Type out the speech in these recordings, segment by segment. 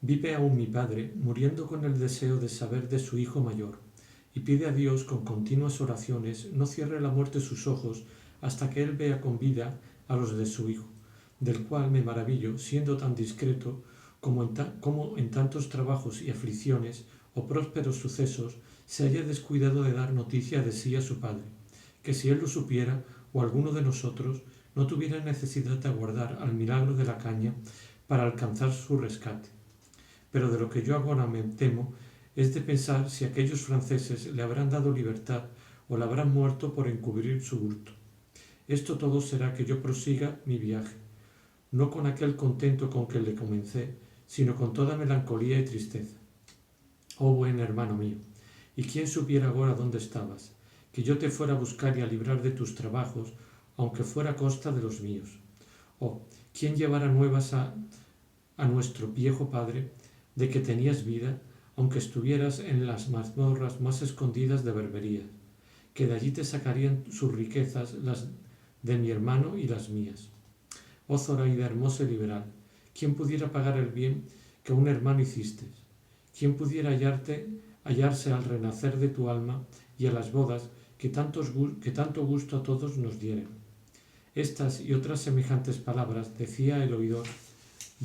Vive aún mi padre, muriendo con el deseo de saber de su hijo mayor, y pide a Dios con continuas oraciones no cierre la muerte sus ojos hasta que él vea con vida a los de su hijo, del cual me maravillo, siendo tan discreto como en tantos trabajos y aflicciones o prósperos sucesos se haya descuidado de dar noticia de sí a su padre, que si él lo supiera o alguno de nosotros no tuviera necesidad de aguardar al milagro de la caña para alcanzar su rescate. Pero de lo que yo ahora me temo es de pensar si aquellos franceses le habrán dado libertad o la habrán muerto por encubrir su hurto. Esto todo será que yo prosiga mi viaje, no con aquel contento con que le comencé, sino con toda melancolía y tristeza. Oh buen hermano mío, ¿y quién supiera ahora dónde estabas? Que yo te fuera a buscar y a librar de tus trabajos, aunque fuera a costa de los míos. Oh, ¿quién llevara nuevas a nuestro viejo padre de que tenías vida, aunque estuvieras en las mazmorras más escondidas de Berbería, que de allí te sacarían sus riquezas, las de mi hermano y las mías? Oh Zoraida hermosa y liberal, ¿quién pudiera pagar el bien que un hermano hiciste? ¿Quién pudiera hallarse al renacer de tu alma y a las bodas que tanto gusto a todos nos dieren? Estas y otras semejantes palabras decía el oidor,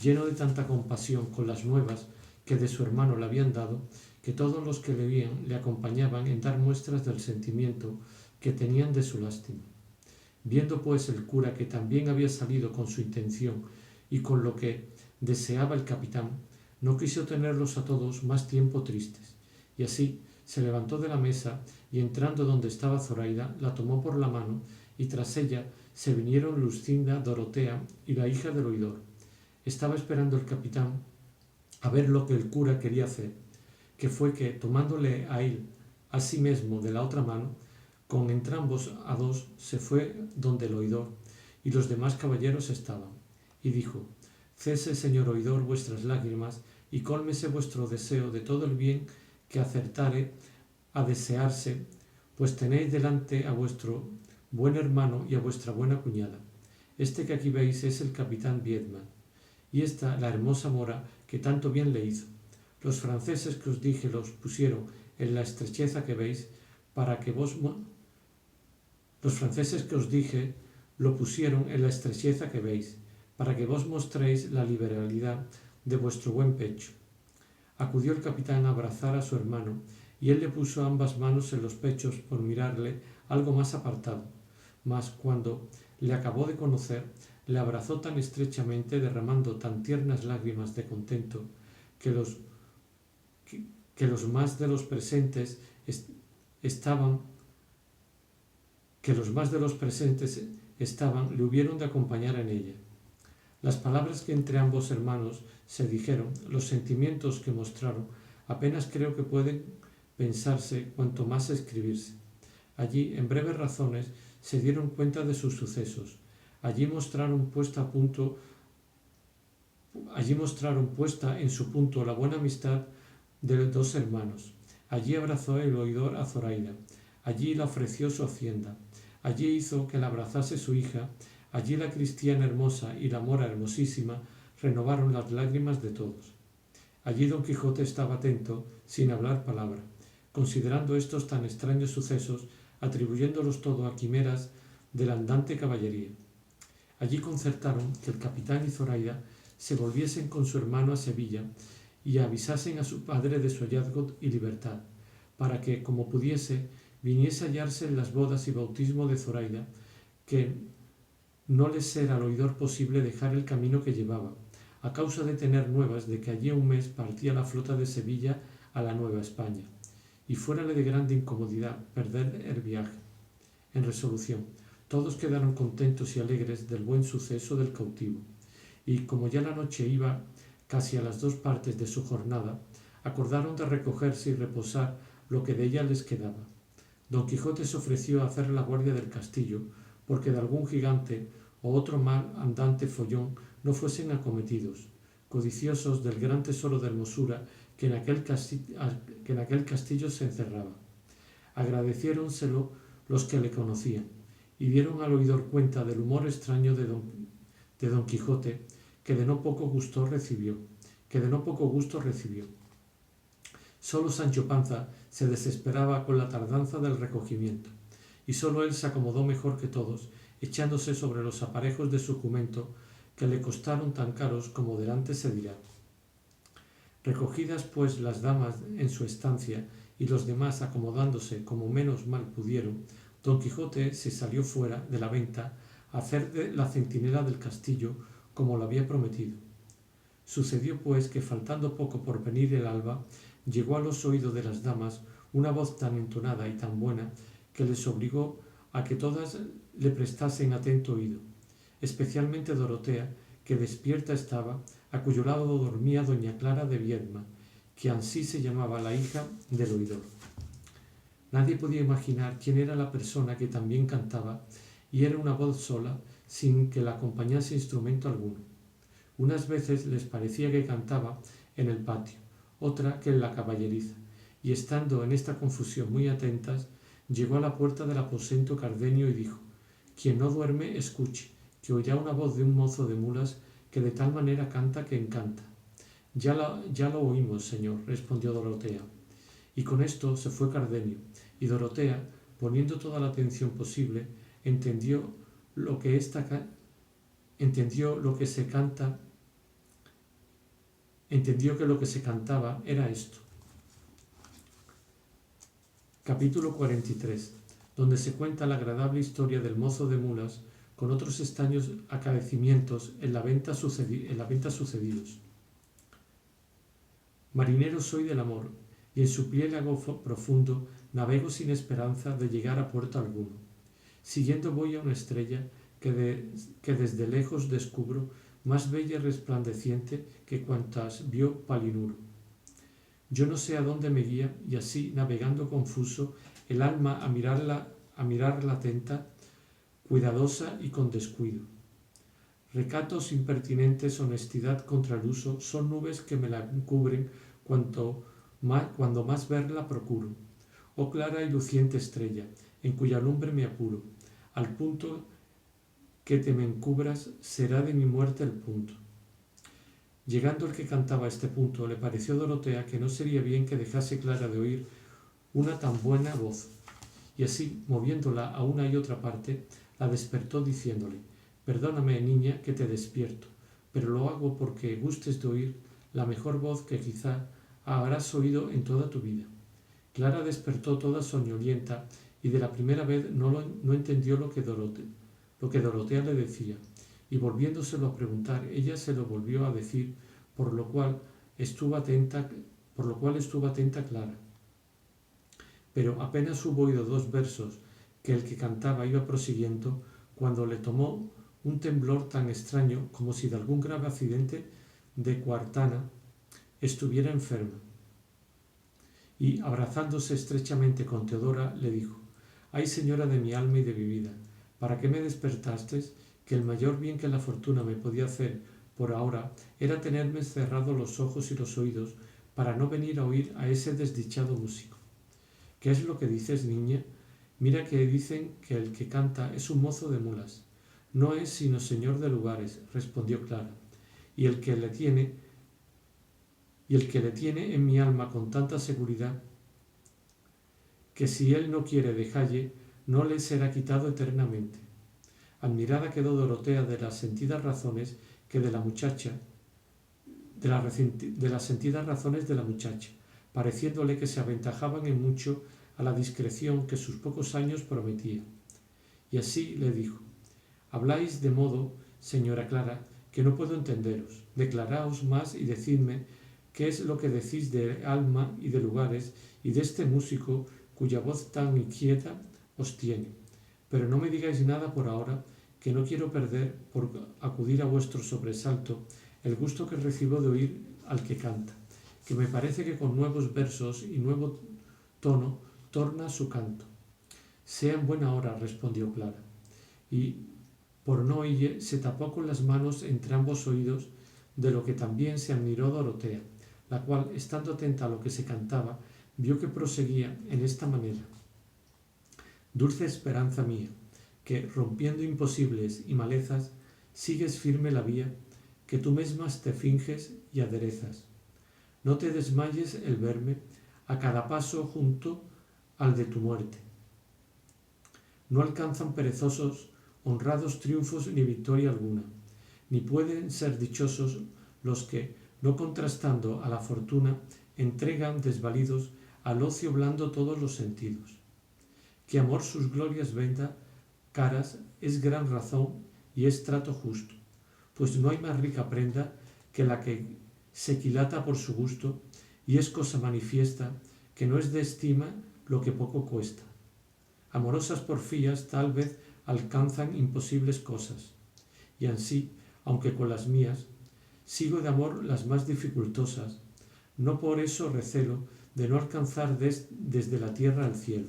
lleno de tanta compasión con las nuevas que de su hermano le habían dado, que todos los que le veían le acompañaban en dar muestras del sentimiento que tenían de su lástima. Viendo pues el cura que también había salido con su intención y con lo que deseaba el capitán, no quiso tenerlos a todos más tiempo tristes, y así se levantó de la mesa y entrando donde estaba Zoraida, la tomó por la mano y tras ella se vinieron Luscinda, Dorotea y la hija del oidor. Estaba esperando el capitán a ver lo que el cura quería hacer, que fue que, tomándole a él a sí mismo de la otra mano, con entrambos a dos se fue donde el oidor y los demás caballeros estaban, y dijo, cese, señor oidor, vuestras lágrimas, y cólmese vuestro deseo de todo el bien que acertare a desearse, pues tenéis delante a vuestro buen hermano y a vuestra buena cuñada. Este que aquí veis es el capitán Viedma, y esta la hermosa mora que tanto bien le hizo. Los franceses que os dije los pusieron en la estrecheza que veis, para que vos los franceses que os dije lo pusieron en la estrecheza que veis, para que vos mostréis la liberalidad de vuestro buen pecho. Acudió el capitán a abrazar a su hermano, y él le puso ambas manos en los pechos por mirarle algo más apartado, mas cuando le acabó de conocer, le abrazó tan estrechamente, derramando tan tiernas lágrimas de contento, que los más de los presentes le hubieron de acompañar en ella. Las palabras que entre ambos hermanos se dijeron, los sentimientos que mostraron, apenas creo que pueden pensarse cuanto más escribirse. Allí, en breves razones, se dieron cuenta de sus sucesos. Allí mostraron puesta en su punto la buena amistad de dos hermanos. Allí abrazó el oidor a Zoraida. Allí le ofreció su hacienda. Allí hizo que la abrazase su hija. Allí la cristiana hermosa y la mora hermosísima renovaron las lágrimas de todos. Allí don Quijote estaba atento, sin hablar palabra, considerando estos tan extraños sucesos, atribuyéndolos todo a quimeras de la andante caballería. Allí concertaron que el capitán y Zoraida se volviesen con su hermano a Sevilla y avisasen a su padre de su hallazgo y libertad, para que, como pudiese, viniese a hallarse en las bodas y bautismo de Zoraida, que no les era al oidor posible dejar el camino que llevaba, a causa de tener nuevas de que allí a un mes partía la flota de Sevilla a la Nueva España, y fuérale de grande incomodidad perder el viaje. En resolución, todos quedaron contentos y alegres del buen suceso del cautivo, y como ya la noche iba casi a las 2 partes de su jornada, acordaron de recogerse y reposar lo que de ella les quedaba. Don Quijote se ofreció a hacer la guardia del castillo, porque de algún gigante o otro mal andante follón no fuesen acometidos, codiciosos del gran tesoro de hermosura que en aquel castillo se encerraba. Agradeciéronselo los que le conocían, y dieron al oidor cuenta del humor extraño de don Quijote, que de no poco gusto recibió, que de no poco gusto recibió. Solo Sancho Panza se desesperaba con la tardanza del recogimiento, y solo él se acomodó mejor que todos, echándose sobre los aparejos de su jumento, que le costaron tan caros como delante se dirá. Recogidas pues las damas en su estancia y los demás acomodándose como menos mal pudieron, don Quijote se salió fuera de la venta a hacer de la centinela del castillo como lo había prometido. Sucedió pues que faltando poco por venir el alba, llegó a los oídos de las damas una voz tan entonada y tan buena que les obligó a que todas le prestasen atento oído, especialmente Dorotea, que despierta estaba, a cuyo lado dormía doña Clara de Viedma, que ansí se llamaba la hija del oidor. Nadie podía imaginar quién era la persona que también cantaba, y era una voz sola, sin que la acompañase instrumento alguno. Unas veces les parecía que cantaba en el patio, otra que en la caballeriza, y estando en esta confusión muy atentas, llegó a la puerta del aposento Cardenio y dijo: «Quien no duerme, escuche, que oirá una voz de un mozo de mulas que de tal manera canta que encanta». Ya lo oímos, señor», respondió Dorotea. Y con esto se fue Cardenio, y Dorotea, poniendo toda la atención posible, entendió que lo que se cantaba era esto. Capítulo 43, donde se cuenta la agradable historia del mozo de mulas con otros extraños acaecimientos en la venta sucedidos. Marinero soy del amor, y en su piélago profundo navego sin esperanza de llegar a puerto alguno. Siguiendo voy a una estrella que desde lejos descubro, más bella y resplandeciente que cuantas vio Palinuro. Yo no sé a dónde me guía, y así, navegando confuso, el alma a mirarla atenta, cuidadosa y con descuido. Recatos impertinentes, honestidad contra el uso, son nubes que me la cubren cuando más verla procuro. Oh clara y luciente estrella, en cuya lumbre me apuro, al punto que te me encubras será de mi muerte el punto. Llegando el que cantaba a este punto, le pareció a Dorotea que no sería bien que dejase Clara de oír una tan buena voz, y así, moviéndola a una y otra parte, la despertó diciéndole: «Perdóname, niña, que te despierto, pero lo hago porque gustes de oír la mejor voz que quizá habrás oído en toda tu vida». Clara despertó toda soñolienta y de la primera vez no entendió lo que Dorotea le decía, y volviéndoselo a preguntar, ella se lo volvió a decir, por lo cual estuvo atenta Clara. Pero apenas hubo oído 2 versos que el que cantaba iba prosiguiendo, cuando le tomó un temblor tan extraño como si de algún grave accidente de coartana estuviera enferma. Y, abrazándose estrechamente con Teodora, le dijo: «Ay, señora de mi alma y de mi vida, ¿para qué me despertastes? Que el mayor bien que la fortuna me podía hacer por ahora era tenerme cerrados los ojos y los oídos para no venir a oír a ese desdichado músico». «¿Qué es lo que dices, niña? Mira que dicen que el que canta es un mozo de mulas». «No es sino señor de lugares», respondió Clara, y el que le tiene en mi alma con tanta seguridad, que si él no quiere dejalle, no le será quitado eternamente». Admirada quedó Dorotea de las sentidas razones de la muchacha, pareciéndole que se aventajaban en mucho a la discreción que sus pocos años prometía. Y así le dijo: «Habláis de modo, señora Clara, que no puedo entenderos. Declaraos más y decidme qué es lo que decís de alma y de lugares y de este músico cuya voz tan inquieta os tiene. Pero no me digáis nada por ahora, que no quiero perder, por acudir a vuestro sobresalto, el gusto que recibo de oír al que canta, que me parece que con nuevos versos y nuevo tono torna su canto». «Sea en buena hora», respondió Clara, y por no oírle se tapó con las manos entre ambos oídos, de lo que también se admiró Dorotea, la cual, estando atenta a lo que se cantaba, vio que proseguía en esta manera: «Dulce esperanza mía, que, rompiendo imposibles y malezas, sigues firme la vía que tú mismas te finges y aderezas. No te desmayes el verme a cada paso junto al de tu muerte. No alcanzan perezosos honrados triunfos ni victoria alguna, ni pueden ser dichosos los que, no contrastando a la fortuna, entregan desvalidos al ocio blando todos los sentidos. Que amor sus glorias venda caras es gran razón y es trato justo, pues no hay más rica prenda que la que se quilata por su gusto, y es cosa manifiesta que no es de estima lo que poco cuesta. Amorosas porfías tal vez alcanzan imposibles cosas, y ansí, aunque con las mías, sigo de amor las más dificultosas, no por eso recelo de no alcanzar desde la tierra al cielo.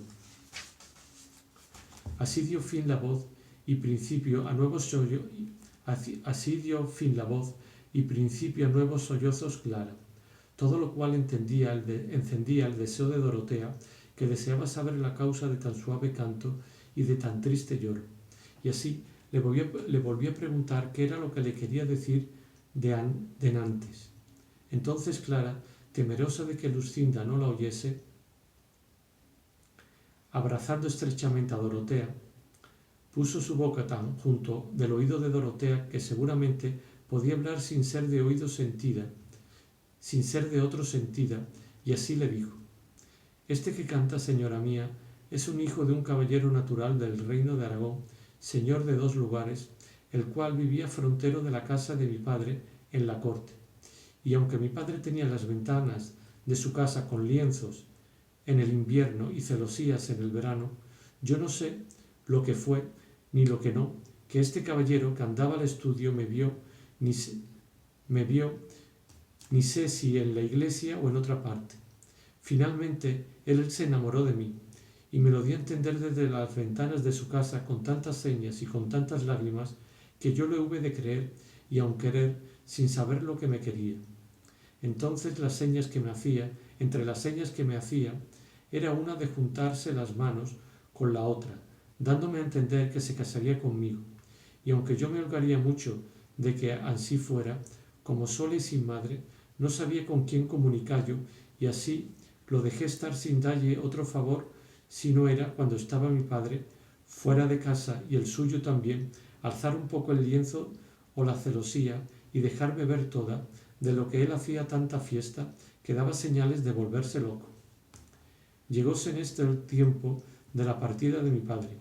Así dio fin la voz y principio a nuevos sollozos Clara, todo lo cual encendía el deseo de Dorotea, que deseaba saber la causa de tan suave canto y de tan triste lloro, y así le volví a preguntar qué era lo que le quería decir denantes. Entonces Clara, temerosa de que Luscinda no la oyese, abrazando estrechamente a Dorotea, puso su boca tan junto del oído de Dorotea que seguramente podía hablar sin ser de otro sentida, y así le dijo: «Este que canta, señora mía, es un hijo de un caballero natural del reino de Aragón, señor de 2 lugares, el cual vivía frontero de la casa de mi padre en la corte. Y aunque mi padre tenía las ventanas de su casa con lienzos en el invierno y celosías en el verano, yo no sé lo que fue ni lo que no, que este caballero que andaba al estudio me vio, ni sé si en la iglesia o en otra parte. Finalmente él se enamoró de mí, y me lo dio a entender desde las ventanas de su casa con tantas señas y con tantas lágrimas, que yo le hube de creer y aun querer sin saber lo que me quería. Entonces entre las señas que me hacía, era una de juntarse las manos con la otra, dándome a entender que se casaría conmigo, y aunque yo me holgaría mucho de que así fuera, como sola y sin madre, no sabía con quién comunicarlo, y así lo dejé estar sin dalle otro favor, si no era, cuando estaba mi padre fuera de casa y el suyo también, alzar un poco el lienzo o la celosía y dejarme ver toda, de lo que él hacía tanta fiesta que daba señales de volverse loco. Llegóse en este el tiempo de la partida de mi padre,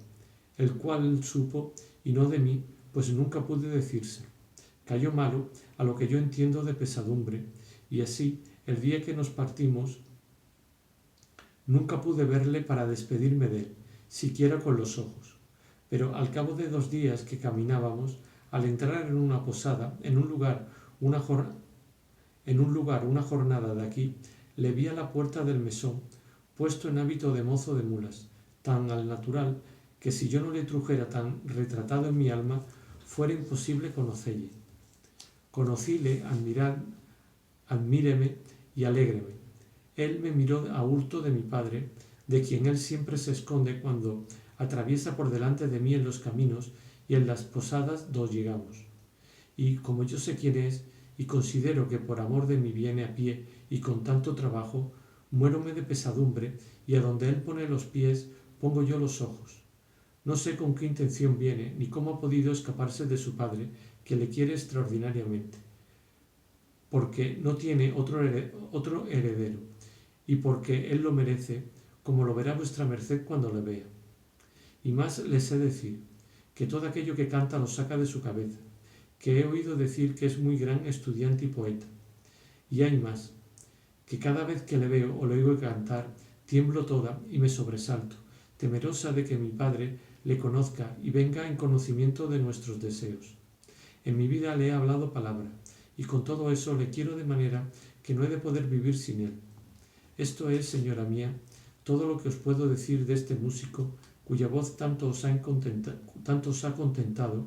el cual él supo y no de mí, pues nunca pude decírselo. Cayó malo, a lo que yo entiendo de pesadumbre, y así el día que nos partimos nunca pude verle para despedirme de él, siquiera con los ojos. Pero al cabo de 2 días que caminábamos, al entrar en una posada, en un lugar una jornada de aquí, le vi a la puerta del mesón, puesto en hábito de mozo de mulas, tan al natural que si yo no le trujera tan retratado en mi alma, fuera imposible conocelle. Conocíle, admíreme y alégreme. Él me miró a hurto de mi padre, de quien él siempre se esconde cuando atraviesa por delante de mí en los caminos y en las posadas do llegamos. Y como yo sé quién es, y considero que por amor de mí viene a pie y con tanto trabajo, muérome de pesadumbre, y a donde él pone los pies pongo yo los ojos. No sé con qué intención viene, ni cómo ha podido escaparse de su padre, que le quiere extraordinariamente, porque no tiene otro heredero, y porque él lo merece, como lo verá vuestra merced cuando le vea. Y más les sé decir, que todo aquello que canta lo saca de su cabeza, que he oído decir que es muy gran estudiante y poeta. Y hay más, que cada vez que le veo o le oigo cantar, tiemblo toda y me sobresalto, temerosa de que mi padre le conozca y venga en conocimiento de nuestros deseos. En mi vida le he hablado palabra, y con todo eso le quiero de manera que no he de poder vivir sin él. Esto es, señora mía, todo lo que os puedo decir de este músico, cuya voz tanto os ha contentado,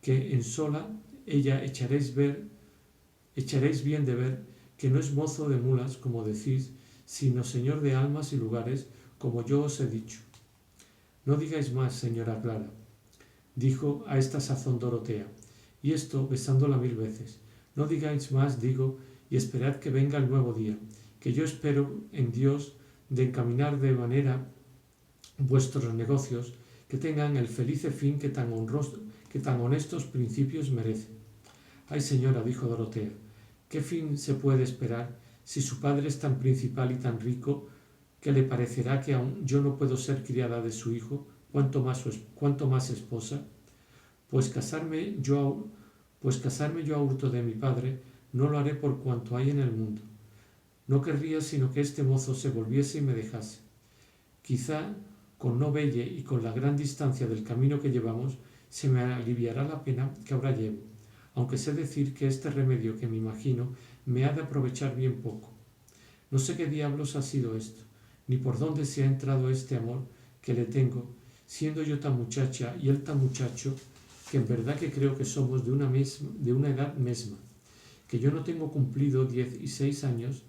que en sola ella echaréis bien de ver que no es mozo de mulas, como decís, sino señor de almas y lugares, como yo os he dicho. No digáis más, señora Clara, dijo a esta sazón Dorotea, y esto besándola 1000 veces. No digáis más, digo, y esperad que venga el nuevo día, que yo espero en Dios de encaminar de manera vuestros negocios, que tengan el feliz fin que tan honestos principios merecen. Ay, señora, dijo Dorotea, ¿qué fin se puede esperar si su padre es tan principal y tan rico que le parecerá que aun yo no puedo ser criada de su hijo, cuanto más esposa? Pues casarme yo a hurto de mi padre no lo haré por cuanto hay en el mundo. No querría sino que este mozo se volviese y me dejase. Quizá con no velle y con la gran distancia del camino que llevamos se me aliviará la pena que ahora llevo, aunque sé decir que este remedio que me imagino me ha de aprovechar bien poco. No sé qué diablos ha sido esto, ni por dónde se ha entrado este amor que le tengo, siendo yo tan muchacha y él tan muchacho, que en verdad que creo que somos de una edad misma, que yo no tengo cumplido 16 años,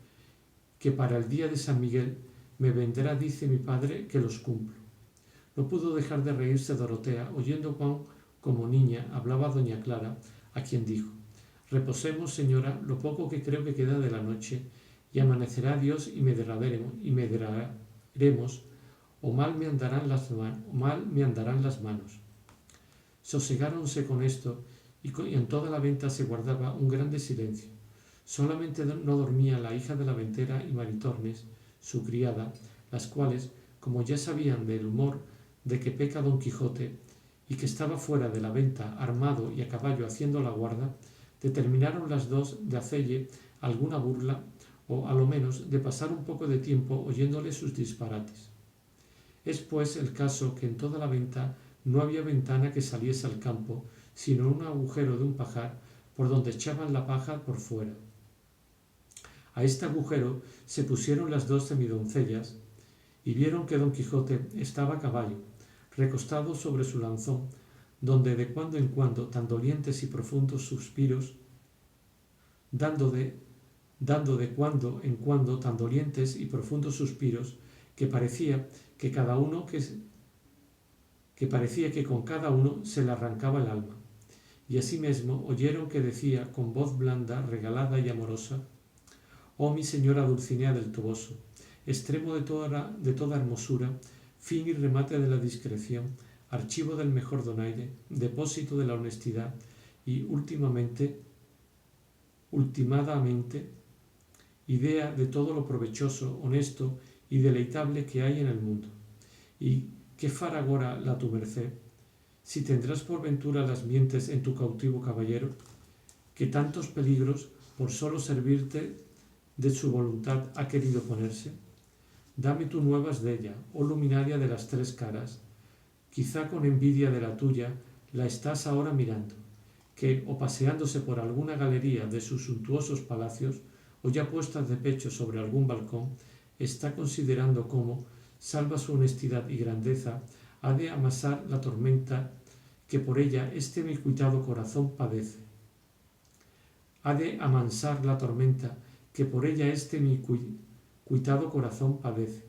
que para el día de San Miguel me vendrá, dice mi padre, que los cumplo. No pudo dejar de reírse Dorotea, oyendo cuán como niña hablaba doña Clara, a quien dijo: reposemos, señora, lo poco que creo que queda de la noche, y amanecerá Dios y medraremos, o mal me andarán las manos. Sosegáronse con esto, y en toda la venta se guardaba un grande silencio. Solamente no dormía la hija de la ventera y Maritornes, su criada, las cuales, como ya sabían del humor de que peca Don Quijote, y que estaba fuera de la venta armado y a caballo haciendo la guarda, determinaron las dos de hacelle alguna burla, o a lo menos de pasar un poco de tiempo oyéndole sus disparates. Es pues el caso que en toda la venta no había ventana que saliese al campo, sino un agujero de un pajar por donde echaban la paja por fuera. A este agujero se pusieron las dos semidoncellas y vieron que Don Quijote estaba a caballo, recostado sobre su lanzón, donde de cuando en cuando tan dolientes y profundos suspiros, dando de cuando en cuando tan dolientes y profundos suspiros, que parecía que con cada uno se le arrancaba el alma. Y asimismo oyeron que decía con voz blanda, regalada y amorosa: oh mi señora Dulcinea del Toboso, extremo de toda hermosura, fin y remate de la discreción, archivo del mejor donaire, depósito de la honestidad y últimamente, idea de todo lo provechoso, honesto y deleitable que hay en el mundo. ¿Y qué fará agora la tu merced? Si tendrás por ventura las mientes en tu cautivo caballero, que tantos peligros por solo servirte de su voluntad ha querido ponerse. Dame tú nuevas de ella, oh luminaria de las tres caras. Quizá con envidia de la tuya la estás ahora mirando, que, o paseándose por alguna galería de sus suntuosos palacios, o ya puesta de pecho sobre algún balcón, está considerando cómo, salva su honestidad y grandeza, ha de amasar la tormenta que por ella este mi cuitado corazón padece. Ha de amansar la tormenta que por ella este mi cuitado corazón padece.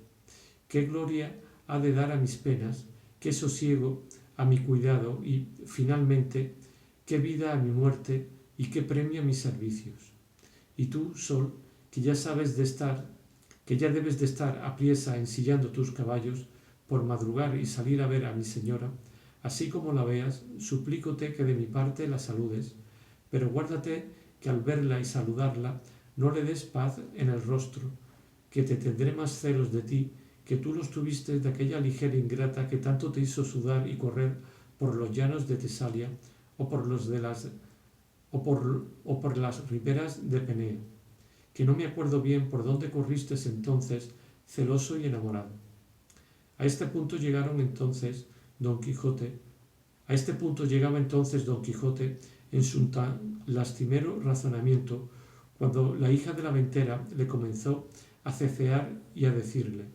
Qué gloria ha de dar a mis penas, qué sosiego a mi cuidado y, finalmente, qué vida a mi muerte y qué premio a mis servicios. Y tú, Sol, que ya debes de estar apriesa ensillando tus caballos por madrugar y salir a ver a mi señora, así como la veas, suplícote que de mi parte la saludes, pero guárdate que al verla y saludarla no le des paz en el rostro, que te tendré más celos de ti que tú los tuviste de aquella ligera ingrata que tanto te hizo sudar y correr por los llanos de Tesalia o por las riberas de Peneo, que no me acuerdo bien por dónde corriste entonces, celoso y enamorado. A este punto llegaba entonces Don Quijote en su tan lastimero razonamiento, cuando la hija de la ventera le comenzó a cecear y a decirle: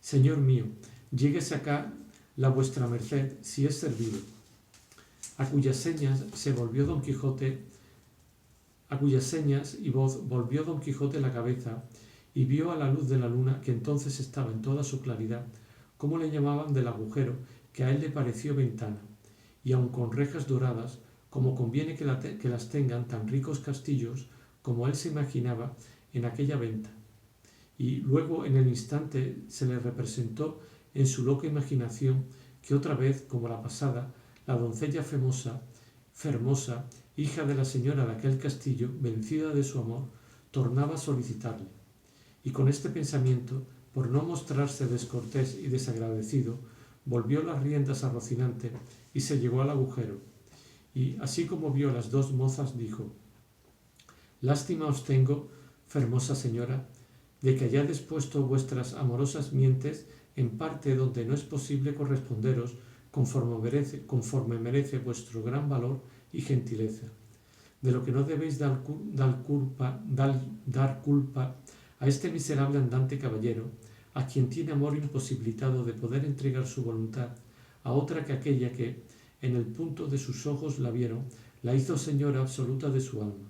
Señor mío, lléguese acá la vuestra merced, si es servido. A cuyas señas y voz volvió Don Quijote la cabeza y vio a la luz de la luna, que entonces estaba en toda su claridad, cómo le llamaban del agujero, que a él le pareció ventana, y aun con rejas doradas, como conviene que las tengan tan ricos castillos como él se imaginaba en aquella venta. Y luego en el instante se le representó en su loca imaginación que otra vez, como la pasada, la doncella Fermosa, hija de la señora de aquel castillo, vencida de su amor, tornaba a solicitarle. Y con este pensamiento, por no mostrarse descortés y desagradecido, volvió las riendas a Rocinante y se llegó al agujero. Y así como vio a las dos mozas, dijo: «Lástima os tengo, fermosa señora, de que hayáis puesto vuestras amorosas mientes en parte donde no es posible corresponderos conforme merece vuestro gran valor y gentileza, de lo que no debéis dar culpa a este miserable andante caballero, a quien tiene amor imposibilitado de poder entregar su voluntad a otra que aquella que, en el punto de sus ojos la vieron, la hizo señora absoluta de su alma.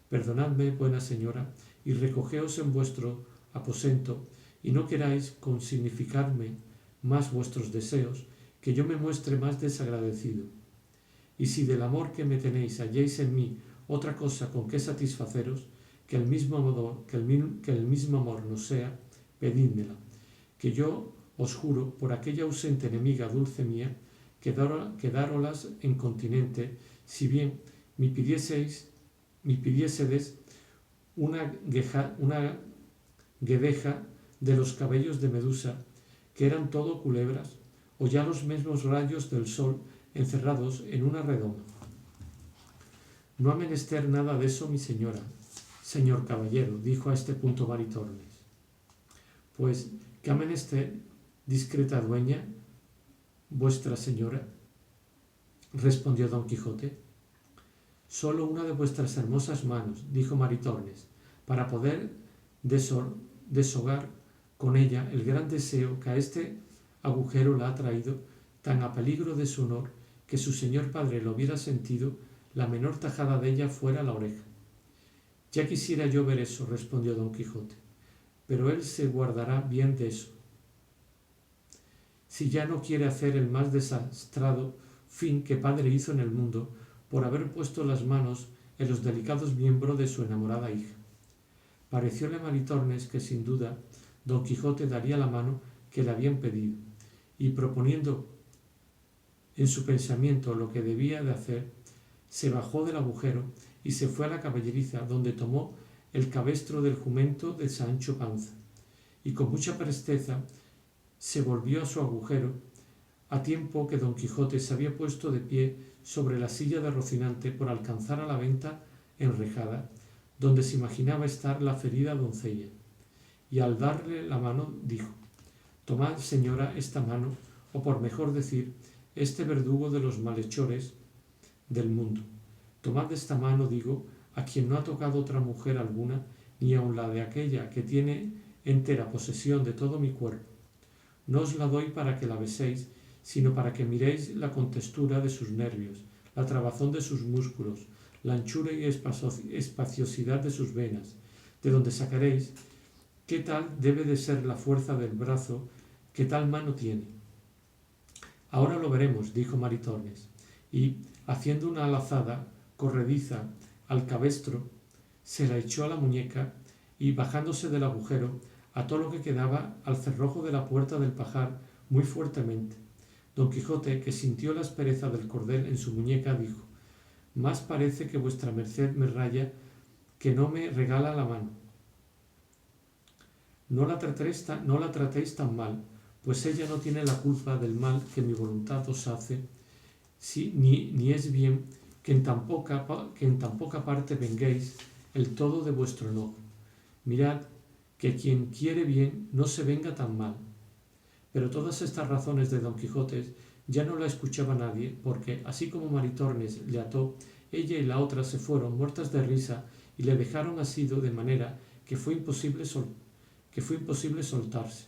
Perdonadme, buena señora, y recogeos en vuestro aposento, y no queráis con significarme más vuestros deseos, que yo me muestre más desagradecido. Y si del amor que me tenéis halléis en mí otra cosa con que satisfaceros, que el mismo amor no sea, pedídmela, que yo os juro, por aquella ausente enemiga dulce mía, quedarolas en continente, si bien me pidiésedes una guedeja de los cabellos de Medusa, que eran todo culebras, o ya los mismos rayos del sol encerrados en una redoma. No ha menester nada de eso, mi señora, señor caballero, dijo a este punto Maritornes. Pues, ¿qué ha menester, discreta dueña, vuestra señora? Respondió Don Quijote. Solo una de vuestras hermosas manos, dijo Maritornes, para poder deshogar con ella el gran deseo que a este agujero la ha traído tan a peligro de su honor, que su señor padre lo hubiera sentido, la menor tajada de ella fuera la oreja. Ya quisiera yo ver eso, respondió Don Quijote, pero él se guardará bien de eso, si ya no quiere hacer el más desastrado fin que padre hizo en el mundo por haber puesto las manos en los delicados miembros de su enamorada hija. Parecióle a Maritornes que sin duda Don Quijote daría la mano que le habían pedido, y proponiendo en su pensamiento lo que debía de hacer, se bajó del agujero y se fue a la caballeriza, donde tomó el cabestro del jumento de Sancho Panza, y con mucha presteza se volvió a su agujero, a tiempo que Don Quijote se había puesto de pie sobre la silla de Rocinante por alcanzar a la venta enrejada, donde se imaginaba estar la ferida doncella, y al darle la mano dijo: «Tomad, señora, esta mano, o por mejor decir, este verdugo de los malhechores del mundo. Tomad esta mano, digo, a quien no ha tocado otra mujer alguna, ni aun la de aquella que tiene entera posesión de todo mi cuerpo. No os la doy para que la beséis, sino para que miréis la contextura de sus nervios, la trabazón de sus músculos, la anchura y espaciosidad de sus venas, de donde sacaréis qué tal debe de ser la fuerza del brazo que tal mano tiene». «Ahora lo veremos», dijo Maritornes, y, haciendo una alazada corrediza al cabestro, se la echó a la muñeca y, bajándose del agujero, ató lo que quedaba al cerrojo de la puerta del pajar muy fuertemente. Don Quijote, que sintió la aspereza del cordel en su muñeca, dijo: «Más parece que vuestra merced me raya que no me regala la mano. No la tratéis tan mal, pues ella no tiene la culpa del mal que mi voluntad os hace, ni es bien que en tan poca parte venguéis el todo de vuestro enojo. Mirad que quien quiere bien no se venga tan mal». Pero todas estas razones de Don Quijote ya no la escuchaba nadie, porque, así como Maritornes le ató, ella y la otra se fueron muertas de risa y le dejaron asido de manera que fue imposible soltarse.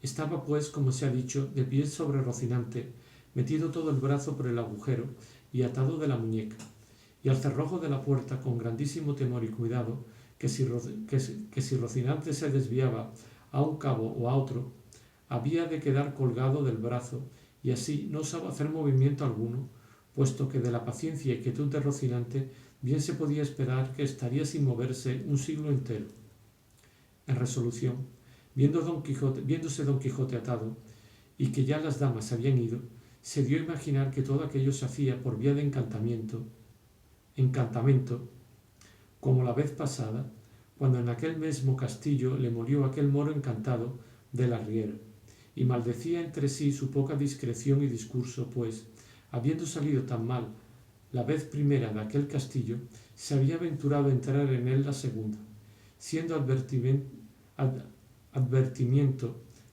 Estaba, pues, como se ha dicho, de pie sobre Rocinante, metido todo el brazo por el agujero y atado de la muñeca, y al cerrojo de la puerta, con grandísimo temor y cuidado, que si Rocinante se desviaba a un cabo o a otro, había de quedar colgado del brazo, y así no osaba hacer movimiento alguno, puesto que de la paciencia y quietud de Rocinante bien se podía esperar que estaría sin moverse un siglo entero. En resolución, viéndose Don Quijote atado, y que ya las damas habían ido, se dio a imaginar que todo aquello se hacía por vía de encantamento, como la vez pasada, cuando en aquel mismo castillo le molió aquel moro encantado de la riera, y maldecía entre sí su poca discreción y discurso, pues, habiendo salido tan mal la vez primera de aquel castillo, se había aventurado a entrar en él la segunda, siendo advertimiento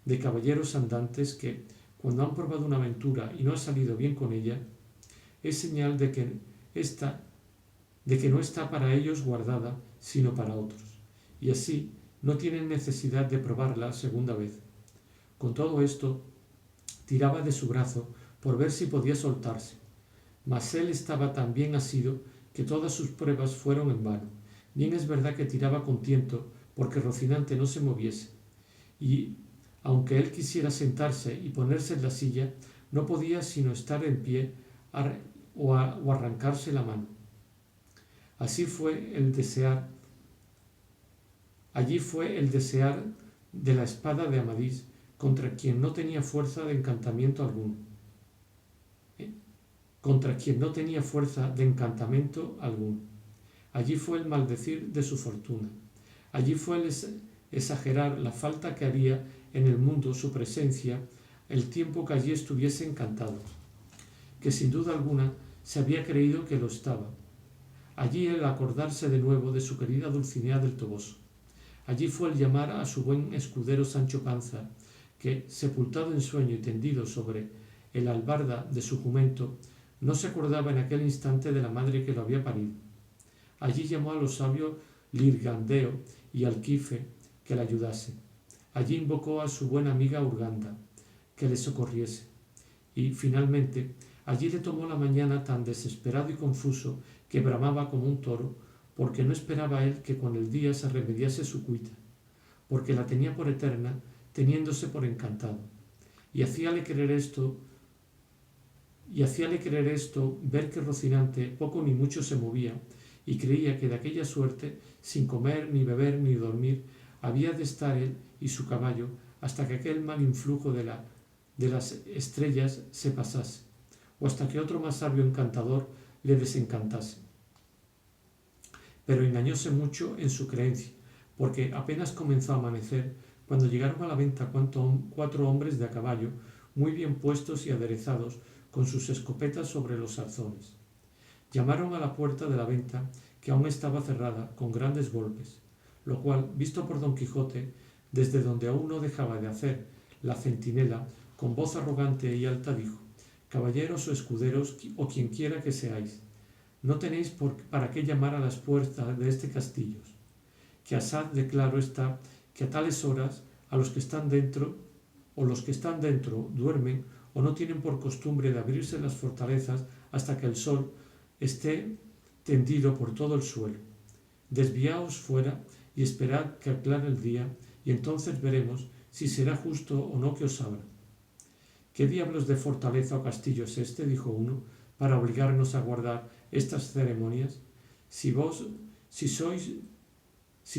de caballeros andantes que, cuando han probado una aventura y no ha salido bien con ella, es señal de que no está para ellos guardada, sino para otros, y así no tienen necesidad de probarla segunda vez. Con todo esto, tiraba de su brazo por ver si podía soltarse, mas él estaba tan bien asido que todas sus pruebas fueron en vano. Bien es verdad que tiraba con tiento porque Rocinante no se moviese, y aunque él quisiera sentarse y ponerse en la silla, no podía sino estar en pie o arrancarse la mano. Allí fue el desear de la espada de Amadís, contra quien no tenía fuerza de encantamiento alguno. Allí fue el maldecir de su fortuna. Allí fue el exagerar la falta que haría en el mundo su presencia el tiempo que allí estuviese encantado, que sin duda alguna se había creído que lo estaba. Allí el acordarse de nuevo de su querida Dulcinea del Toboso. Allí fue el llamar a su buen escudero Sancho Panza, que, sepultado en sueño y tendido sobre el albarda de su jumento, no se acordaba en aquel instante de la madre que lo había parido. Allí llamó a los sabios Lirgandeo y Alquife que le ayudase. Allí invocó a su buena amiga Urganda, que le socorriese. Y, finalmente, allí le tomó la mañana tan desesperado y confuso que bramaba como un toro, porque no esperaba él que con el día se remediase su cuita, porque la tenía por eterna, teniéndose por encantado. Y hacíale creer esto ver que Rocinante poco ni mucho se movía, y creía que de aquella suerte, sin comer, ni beber, ni dormir, había de estar él y su caballo hasta que aquel mal influjo de las estrellas se pasase, o hasta que otro más sabio encantador le desencantase. Pero engañóse mucho en su creencia, porque apenas comenzó a amanecer cuando llegaron a la venta 4 hombres de a caballo, muy bien puestos y aderezados, con sus escopetas sobre los arzones. Llamaron a la puerta de la venta, que aún estaba cerrada, con grandes golpes, lo cual, visto por Don Quijote, desde donde aún no dejaba de hacer la centinela, con voz arrogante y alta dijo: «Caballeros o escuderos, o quien quiera que seáis, no tenéis para qué llamar a las puertas de este castillo, que asaz de claro está que a tales horas a los que están dentro duermen o no tienen por costumbre de abrirse las fortalezas hasta que el sol esté tendido por todo el suelo. Desviaos fuera y esperad que aclare el día, y entonces veremos si será justo o no que os abra». «¿Qué diablos de fortaleza o castillo es este?», dijo uno, «para obligarnos a guardar estas ceremonias. Si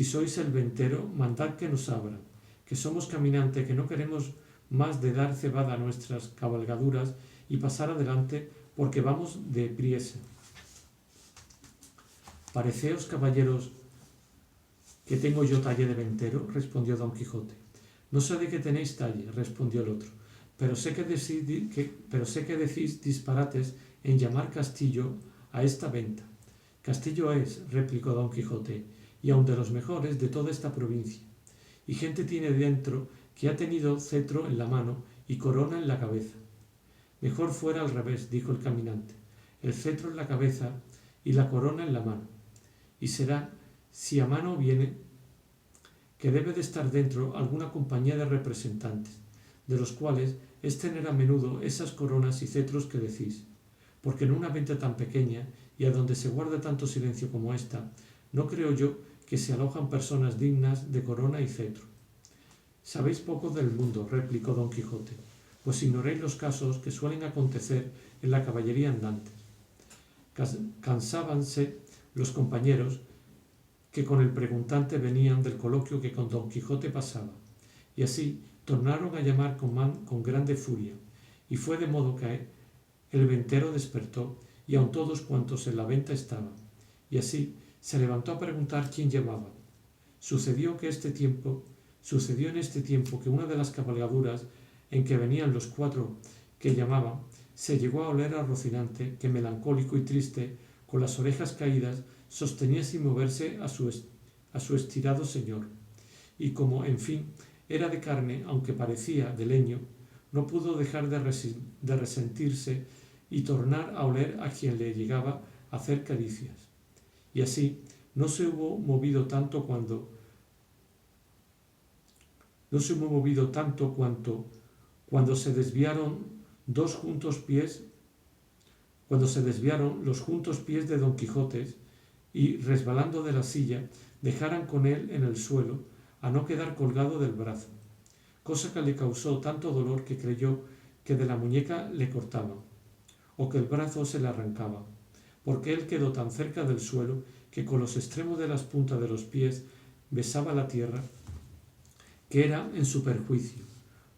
sois el ventero, mandad que nos abran, que somos caminantes, que no queremos más de dar cebada a nuestras cabalgaduras y pasar adelante, porque vamos de priesa». «Pareceos, caballeros, que tengo yo talle de ventero», respondió Don Quijote. «No sé de qué tenéis talle», respondió el otro, pero sé que decís disparates en llamar castillo a esta venta». «Castillo es», replicó Don Quijote, «y aun de los mejores de toda esta provincia, y gente tiene dentro que ha tenido cetro en la mano y corona en la cabeza». «Mejor fuera al revés», dijo el caminante, «el cetro en la cabeza y la corona en la mano. Y será, si a mano viene, que debe de estar dentro alguna compañía de representantes, de los cuales es tener a menudo esas coronas y cetros que decís, porque en una venta tan pequeña y a donde se guarda tanto silencio como esta, no creo yo que se alojan personas dignas de corona y cetro». «Sabéis poco del mundo», replicó Don Quijote, «pues ignoréis los casos que suelen acontecer en la caballería andante. Cansábanse los compañeros que con el preguntante venían del coloquio que con Don Quijote pasaba, y así tornaron a llamar con grande furia, y fue de modo que el ventero despertó, y aun todos cuantos en la venta estaban, y así se levantó a preguntar quién llamaba. Sucedió en este tiempo que una de las cabalgaduras en que venían los 4 que llamaban se llegó a oler a Rocinante, que melancólico y triste, con las orejas caídas, sostenía sin moverse a su estirado señor, y como, en fin, era de carne, aunque parecía de leño, no pudo dejar de resentirse y tornar a oler a quien le llegaba a hacer caricias. Y así no se hubo movido tanto cuanto cuando se desviaron los juntos pies de Don Quijote y, resbalando de la silla, dejaran con él en el suelo, a no quedar colgado del brazo, cosa que le causó tanto dolor que creyó que de la muñeca le cortaban, o que el brazo se le arrancaba, porque él quedó tan cerca del suelo que con los extremos de las puntas de los pies besaba la tierra, que era en su perjuicio,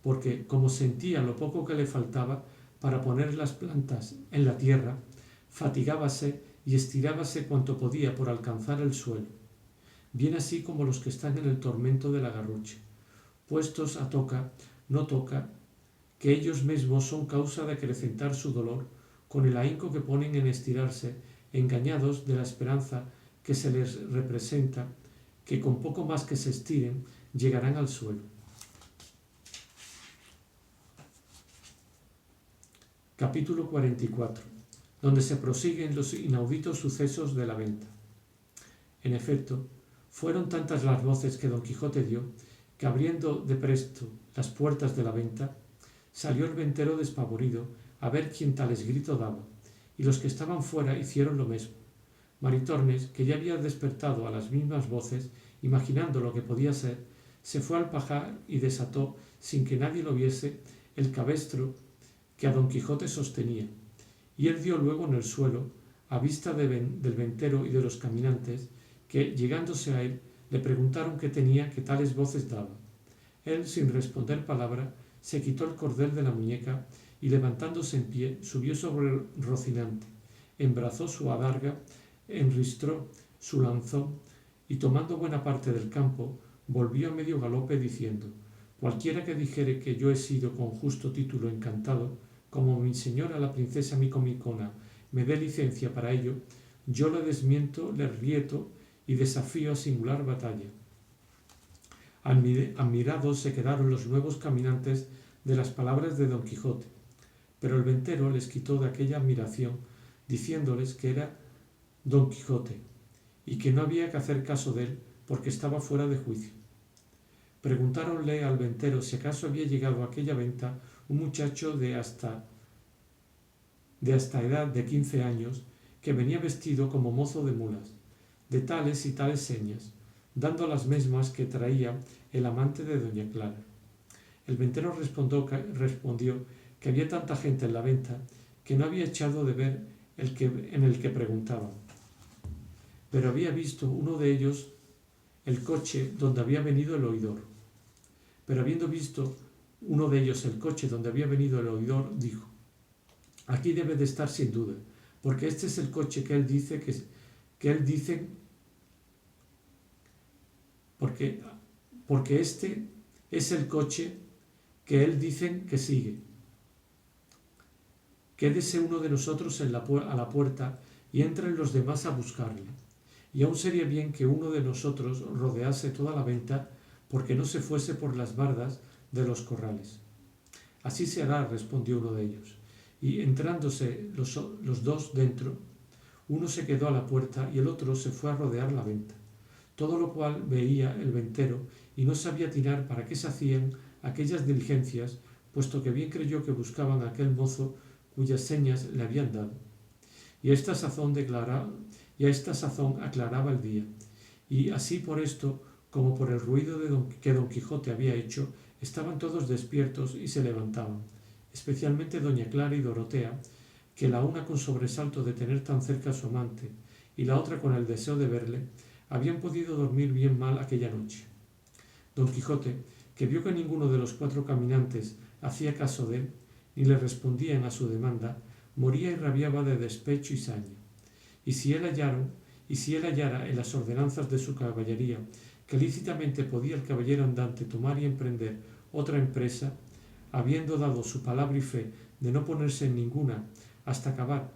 porque como sentía lo poco que le faltaba para poner las plantas en la tierra, fatigábase y estirábase cuanto podía por alcanzar el suelo, bien así como los que están en el tormento de la garrucha, puestos a toca, no toca, que ellos mismos son causa de acrecentar su dolor con el ahínco que ponen en estirarse, engañados de la esperanza que se les representa, que con poco más que se estiren llegarán al suelo. Capítulo 44, donde se prosiguen los inauditos sucesos de la venta. En efecto, fueron tantas las voces que Don Quijote dio, que abriendo de presto las puertas de la venta, salió el ventero despavorido a ver quién tales gritos daba, y los que estaban fuera hicieron lo mismo. Maritornes, que ya había despertado a las mismas voces, imaginando lo que podía ser, se fue al pajar y desató, sin que nadie lo viese, el cabestro que a Don Quijote sostenía, y él dio luego en el suelo, a vista del ventero y de los caminantes, que, llegándose a él, le preguntaron qué tenía que tales voces daba. Él, sin responder palabra, se quitó el cordel de la muñeca y, levantándose en pie, subió sobre Rocinante, embrazó su adarga, enristró su lanzón y, tomando buena parte del campo, volvió a medio galope diciendo: cualquiera que dijere que yo he sido con justo título encantado, como mi señora la princesa Micomicona me dé licencia para ello, yo le desmiento, le rieto y desafío a singular batalla. Admirados se quedaron los nuevos caminantes de las palabras de Don Quijote, pero el ventero les quitó de aquella admiración, diciéndoles que era Don Quijote, y que no había que hacer caso de él, porque estaba fuera de juicio. Preguntáronle al ventero si acaso había llegado a aquella venta un muchacho de hasta edad de 15 años, que venía vestido como mozo de mulas, de tales y tales señas, dando las mismas que traía el amante de doña Clara. El ventero respondió que había tanta gente en la venta que no había echado de ver en el que preguntaban, pero había visto uno de ellos el coche donde había venido el oidor. Pero habiendo visto uno de ellos el coche donde había venido el oidor, dijo: aquí debe de estar sin duda, porque este es el coche que él dice porque este es el coche que él dice que sigue. Quédese uno de nosotros a la puerta y entren los demás a buscarle. Y aún sería bien que uno de nosotros rodease toda la venta, porque no se fuese por las bardas de los corrales. Así se hará, respondió uno de ellos. Y entrándose los dos dentro, uno se quedó a la puerta y el otro se fue a rodear la venta. Todo lo cual veía el ventero y no sabía atinar para qué se hacían aquellas diligencias, puesto que bien creyó que buscaban a aquel mozo cuyas señas le habían dado. Y a esta sazón aclaraba el día, y así por esto como por el ruido que Don Quijote había hecho, estaban todos despiertos y se levantaban, especialmente doña Clara y Dorotea, que la una con sobresalto de tener tan cerca a su amante y la otra con el deseo de verle, habían podido dormir bien mal aquella noche. Don Quijote, que vio que ninguno de los 4 caminantes hacía caso de él, ni le respondían a su demanda, moría y rabiaba de despecho y saña. Y si él hallara en las ordenanzas de su caballería que lícitamente podía el caballero andante tomar y emprender otra empresa, habiendo dado su palabra y fe de no ponerse en ninguna hasta acabar